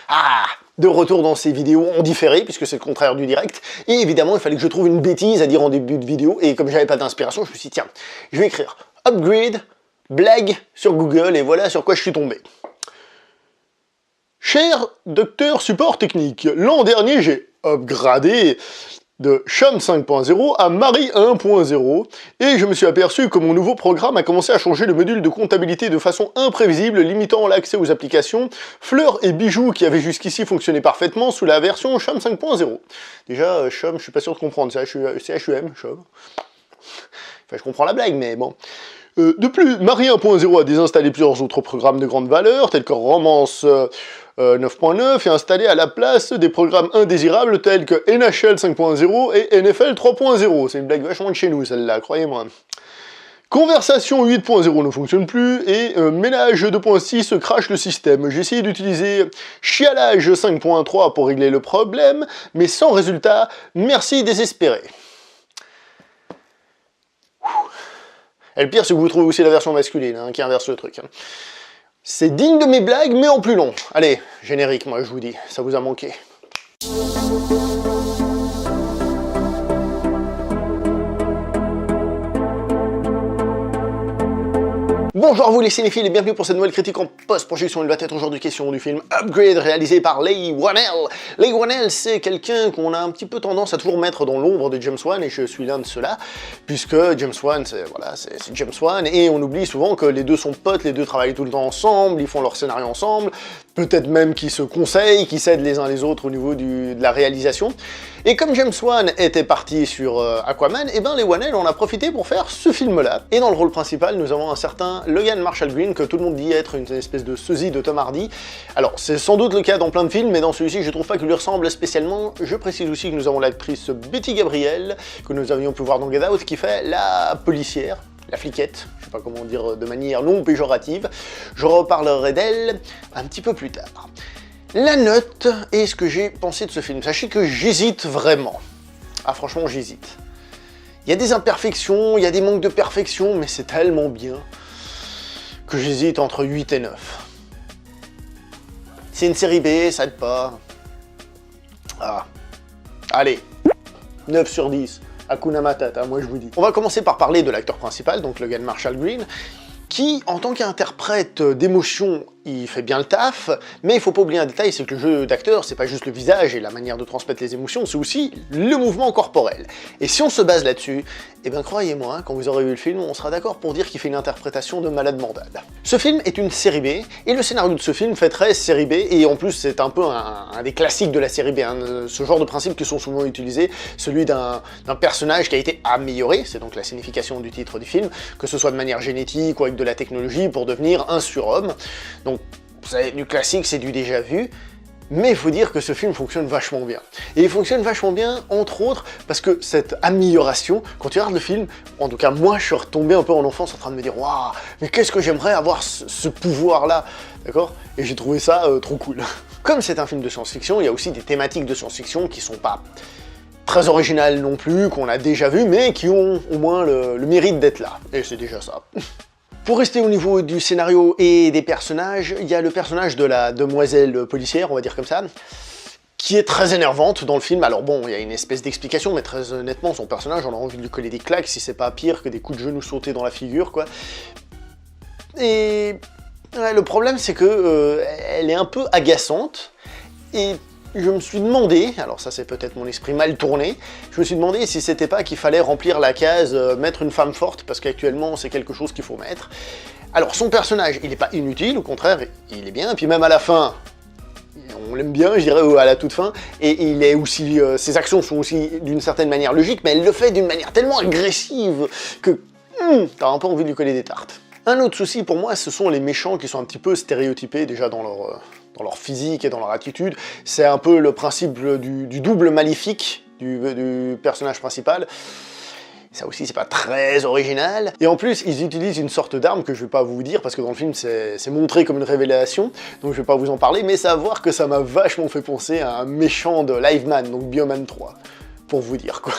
Ah, de retour dans ces vidéos en différé, puisque c'est le contraire du direct, et évidemment il fallait que je trouve une bêtise à dire en début de vidéo, et comme j'avais pas d'inspiration, je me suis dit tiens, je vais écrire upgrade, blague sur Google, et voilà sur quoi je suis tombé. Cher docteur support technique, l'an dernier j'ai upgradé de Chum 5.0 à Marie 1.0, et je me suis aperçu que mon nouveau programme a commencé à changer le module de comptabilité de façon imprévisible, limitant l'accès aux applications fleurs et bijoux qui avaient jusqu'ici fonctionné parfaitement sous la version Chum 5.0. Déjà, Chum, je suis pas sûr de comprendre, c'est H-U-M, Chum. Enfin, je comprends la blague, mais bon. De plus, Marie 1.0 a désinstallé plusieurs autres programmes de grande valeur, tels que Romance 9.9, et installé à la place des programmes indésirables tels que NHL 5.0 et NFL 3.0. C'est une blague vachement de chez nous, celle-là, croyez-moi. Conversation 8.0 ne fonctionne plus, et Ménage 2.6 crache le système. J'ai essayé d'utiliser Chialage 5.3 pour régler le problème, mais sans résultat, merci désespéré. Et le pire, c'est que vous trouvez aussi la version masculine, hein, qui inverse le truc. Hein. C'est digne de mes blagues, mais en plus long. Allez, générique, moi je vous dis, ça vous a manqué. Bonjour à vous les cinéphiles et bienvenue pour cette nouvelle critique en post-projection. Il va être aujourd'hui question du film Upgrade réalisé par Leigh Whannell. Leigh Whannell, c'est quelqu'un qu'on a un petit peu tendance à toujours mettre dans l'ombre de James Wan, et je suis l'un de ceux-là, puisque James Wan, c'est James Wan, et on oublie souvent que les deux sont potes, les deux travaillent tout le temps ensemble, ils font leur scénario ensemble, peut-être même qu'ils se conseillent, qu'ils s'aident les uns les autres au niveau de la réalisation. Et comme James Wan était parti sur Aquaman, et ben les Whannell en a profité pour faire ce film-là. Et dans le rôle principal, nous avons un certain Logan Marshall Green, que tout le monde dit être une espèce de sosie de Tom Hardy. Alors, c'est sans doute le cas dans plein de films, mais dans celui-ci, je trouve pas qu'il lui ressemble spécialement. Je précise aussi que nous avons l'actrice Betty Gabriel, que nous avions pu voir dans Get Out, qui fait la policière, la fliquette, je sais pas comment dire de manière non péjorative. Je reparlerai d'elle un petit peu plus tard. La note et ce que j'ai pensé de ce film. Sachez que j'hésite vraiment. Ah franchement j'hésite. Il y a des imperfections, il y a des manques de perfection, mais c'est tellement bien que j'hésite entre 8 et 9. C'est une série B, ça aide pas. Ah. Allez, 9 sur 10. Hakuna Matata, moi je vous dis. On va commencer par parler de l'acteur principal, donc Logan Marshall Green, qui, en tant qu'interprète d'émotion, il fait bien le taf, mais il faut pas oublier un détail, c'est que le jeu d'acteur, c'est pas juste le visage et la manière de transmettre les émotions, c'est aussi le mouvement corporel. Et si on se base là-dessus, eh bien croyez-moi, quand vous aurez vu le film, on sera d'accord pour dire qu'il fait une interprétation de malade mental. Ce film est une série B, et le scénario de ce film fait très série B, et en plus c'est un peu un des classiques de la série B, hein, ce genre de principes qui sont souvent utilisés, celui d'un personnage qui a été amélioré, c'est donc la signification du titre du film, que ce soit de manière génétique ou avec de la technologie pour devenir un surhomme. Donc c'est du classique, c'est du déjà vu, mais il faut dire que ce film fonctionne vachement bien. Et il fonctionne vachement bien, entre autres, parce que cette amélioration, quand tu regardes le film, en tout cas moi je suis retombé un peu en enfance en train de me dire « Waouh, mais qu'est-ce que j'aimerais avoir ce pouvoir-là » D'accord? Et j'ai trouvé ça trop cool. Comme c'est un film de science-fiction, il y a aussi des thématiques de science-fiction qui sont pas très originales non plus, qu'on a déjà vues, mais qui ont au moins le mérite d'être là. Et c'est déjà ça. Pour rester au niveau du scénario et des personnages, il y a le personnage de la demoiselle policière, on va dire comme ça, qui est très énervante dans le film. Alors bon, il y a une espèce d'explication, mais très honnêtement, son personnage, on a envie de lui coller des claques, si c'est pas pire que des coups de genoux sautés dans la figure, quoi. Et ouais, le problème, c'est que elle est un peu agaçante, et je me suis demandé, alors ça c'est peut-être mon esprit mal tourné, je me suis demandé si c'était pas qu'il fallait remplir la case mettre une femme forte, parce qu'actuellement c'est quelque chose qu'il faut mettre. Alors son personnage, il est pas inutile, au contraire, il est bien, et puis même à la fin, on l'aime bien, je dirais, à la toute fin, et il est aussi, ses actions sont aussi d'une certaine manière logiques, mais elle le fait d'une manière tellement agressive que t'as un peu envie de lui coller des tartes. Un autre souci pour moi, ce sont les méchants qui sont un petit peu stéréotypés déjà dans leur physique et dans leur attitude. C'est un peu le principe du double maléfique du personnage principal. Ça aussi, c'est pas très original. Et en plus, ils utilisent une sorte d'arme que je vais pas vous dire, parce que dans le film, c'est montré comme une révélation, donc je vais pas vous en parler, mais savoir que ça m'a vachement fait penser à un méchant de Liveman, donc Bioman 3, pour vous dire, quoi.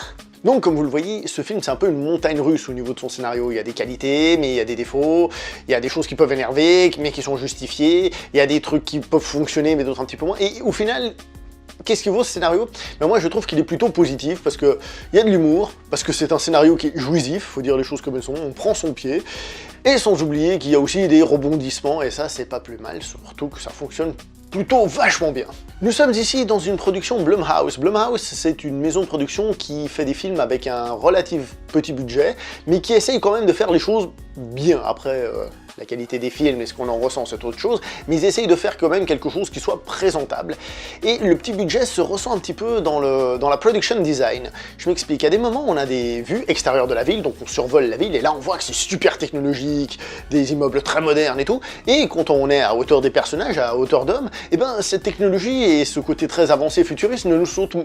Donc comme vous le voyez, ce film c'est un peu une montagne russe au niveau de son scénario. Il y a des qualités, mais il y a des défauts, il y a des choses qui peuvent énerver, mais qui sont justifiées, il y a des trucs qui peuvent fonctionner, mais d'autres un petit peu moins, et au final, qu'est-ce qui vaut ce scénario? Ben moi je trouve qu'il est plutôt positif, parce qu'il y a de l'humour, parce que c'est un scénario qui est jouissif, faut dire les choses comme elles sont, on prend son pied, et sans oublier qu'il y a aussi des rebondissements, et ça c'est pas plus mal, surtout que ça fonctionne plutôt vachement bien. Nous sommes ici dans une production Blumhouse. Blumhouse, c'est une maison de production qui fait des films avec un relatif petit budget, mais qui essaye quand même de faire les choses bien. Après, la qualité des films et ce qu'on en ressent, c'est autre chose, mais ils essayent de faire quand même quelque chose qui soit présentable. Et le petit budget se ressent un petit peu dans la production design. Je m'explique, à des moments, on a des vues extérieures de la ville, donc on survole la ville, et là on voit que c'est super technologique, des immeubles très modernes et tout, et quand on est à hauteur des personnages, à hauteur d'hommes, et ben cette technologie et ce côté très avancé futuriste ne nous sautent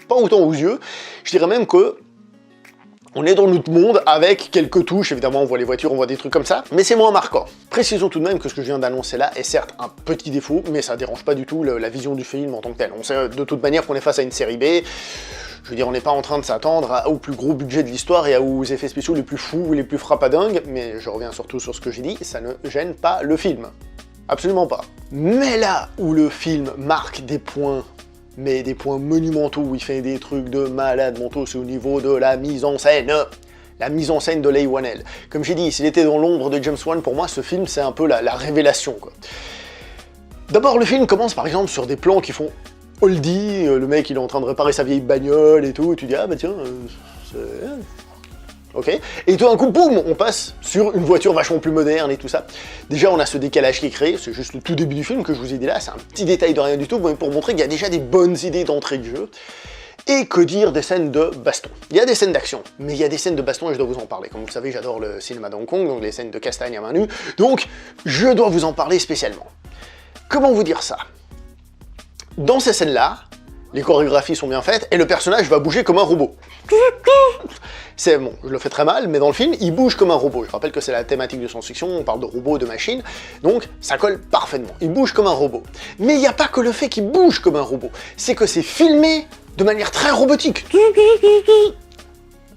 pas autant aux yeux. Je dirais même que on est dans notre monde avec quelques touches, évidemment on voit les voitures, on voit des trucs comme ça, mais c'est moins marquant. Précisons tout de même que ce que je viens d'annoncer là est certes un petit défaut, mais ça dérange pas du tout la vision du film en tant que tel. On sait de toute manière qu'on est face à une série B, je veux dire on n'est pas en train de s'attendre au plus gros budget de l'histoire et aux effets spéciaux les plus fous ou les plus frappadingues, mais je reviens surtout sur ce que j'ai dit, ça ne gêne pas le film. Absolument pas. Mais là où le film marque des points, mais des points monumentaux, où il fait des trucs de malade mentaux, c'est au niveau de la mise en scène. La mise en scène de Leigh Whannell. Comme j'ai dit, s'il était dans l'ombre de James Wan, pour moi, ce film, c'est un peu la révélation, quoi. D'abord, le film commence, par exemple, sur des plans qui font oldie, le mec, il est en train de réparer sa vieille bagnole et tout, et tu dis, ah bah tiens, c'est... Ok, et tout d'un coup, boum, on passe sur une voiture vachement plus moderne et tout ça. Déjà, on a ce décalage qui est créé, c'est juste le tout début du film que je vous ai dit là, c'est un petit détail de rien du tout, mais pour montrer qu'il y a déjà des bonnes idées d'entrée de jeu. Et que dire des scènes de baston? Il y a des scènes d'action, mais il y a des scènes de baston et je dois vous en parler. Comme vous le savez, j'adore le cinéma d'Hong Kong, donc les scènes de castagne à main nue, donc je dois vous en parler spécialement. Comment vous dire ça? Dans ces scènes-là, les chorégraphies sont bien faites, et le personnage va bouger comme un robot. C'est bon, je le fais très mal, mais dans le film, il bouge comme un robot. Je rappelle que c'est la thématique de science-fiction, on parle de robots, de machines, donc ça colle parfaitement. Il bouge comme un robot. Mais il n'y a pas que le fait qu'il bouge comme un robot, c'est que c'est filmé de manière très robotique.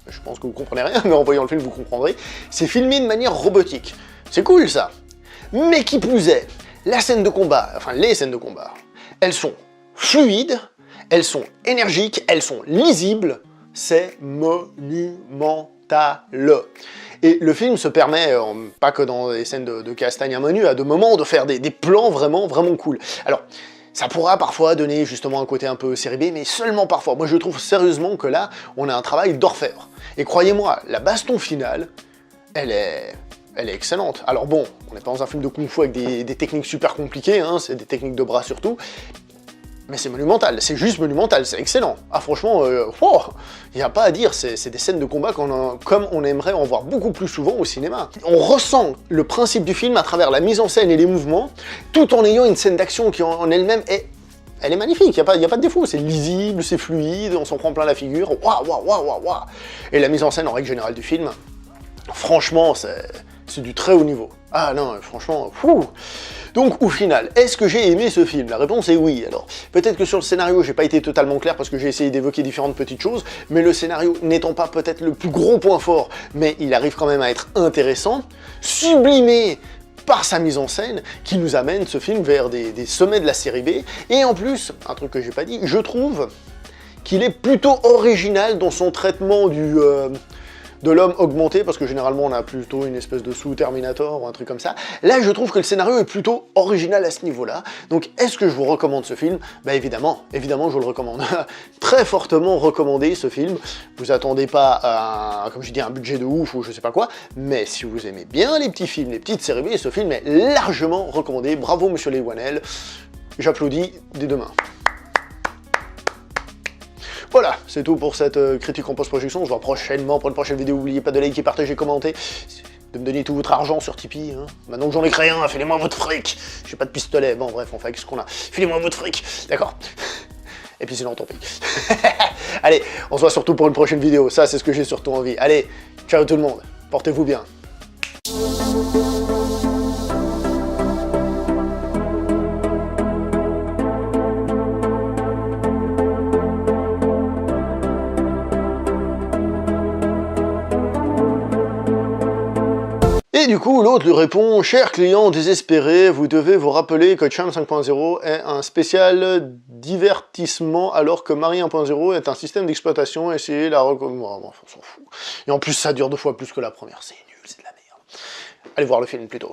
Je pense que vous comprenez rien, mais en voyant le film, vous comprendrez. C'est filmé de manière robotique. C'est cool, ça. Mais qui plus est, la scène de combat, enfin les scènes de combat, elles sont fluides, elles sont énergiques, elles sont lisibles, c'est monumental. Et le film se permet, pas que dans les scènes de castagne à main nue, à de moments de faire des plans vraiment cool. Alors, ça pourra parfois donner justement un côté un peu série B, mais seulement parfois. Moi je trouve sérieusement que là, on a un travail d'orfèvre. Et croyez-moi, la baston finale, elle est excellente. Alors bon, on n'est pas dans un film de kung-fu avec des techniques super compliquées, hein, c'est des techniques de bras surtout, mais c'est monumental, c'est juste monumental, c'est excellent. Ah franchement, il n'y a pas à dire, c'est des scènes de combat comme on aimerait en voir beaucoup plus souvent au cinéma. On ressent le principe du film à travers la mise en scène et les mouvements, tout en ayant une scène d'action qui en elle-même est... Elle est magnifique, il n'y a pas de défaut, c'est lisible, c'est fluide, on s'en prend plein la figure, waouh. Et la mise en scène en règle générale du film, franchement, c'est du très haut niveau. Ah non, franchement, fou. Donc au final, est-ce que j'ai aimé ce film? La réponse est oui. Alors peut-être que sur le scénario, j'ai pas été totalement clair parce que j'ai essayé d'évoquer différentes petites choses, mais le scénario n'étant pas peut-être le plus gros point fort, mais il arrive quand même à être intéressant, sublimé par sa mise en scène, qui nous amène ce film vers des sommets de la série B, et en plus, un truc que j'ai pas dit, je trouve qu'il est plutôt original dans son traitement de l'homme augmenté, parce que généralement on a plutôt une espèce de sous-Terminator ou un truc comme ça. Là, je trouve que le scénario est plutôt original à ce niveau-là. Donc, est-ce que je vous recommande ce film? Bah évidemment, je vous le recommande. Très fortement recommandé ce film. Vous attendez pas à, comme je dis, un budget de ouf ou je sais pas quoi, mais si vous aimez bien les petits films, les petites séries B, ce film est largement recommandé. Bravo, monsieur Leigh Whannell. J'applaudis des deux mains. Voilà, c'est tout pour cette critique en post-production. On se voit prochainement pour une prochaine vidéo. N'oubliez pas de liker, partager, commenter, de me donner tout votre argent sur Tipeee. Hein. Maintenant que j'en ai créé un, filez-moi votre fric. J'ai pas de pistolet. Bon, bref, on fait avec ce qu'on a. Filez-moi votre fric, d'accord? Et puis sinon, tant pis. Allez, on se voit surtout pour une prochaine vidéo. Ça, c'est ce que j'ai surtout envie. Allez, ciao tout le monde. Portez-vous bien. Et du coup, l'autre lui répond « Cher client désespéré, vous devez vous rappeler que Cham 5.0 est un spécial divertissement alors que Marie 1.0 est un système d'exploitation, essayez la recommande. » On s'en fout. Et en plus, ça dure 2 fois plus que la première, c'est nul, c'est de la merde. Allez voir le film plutôt.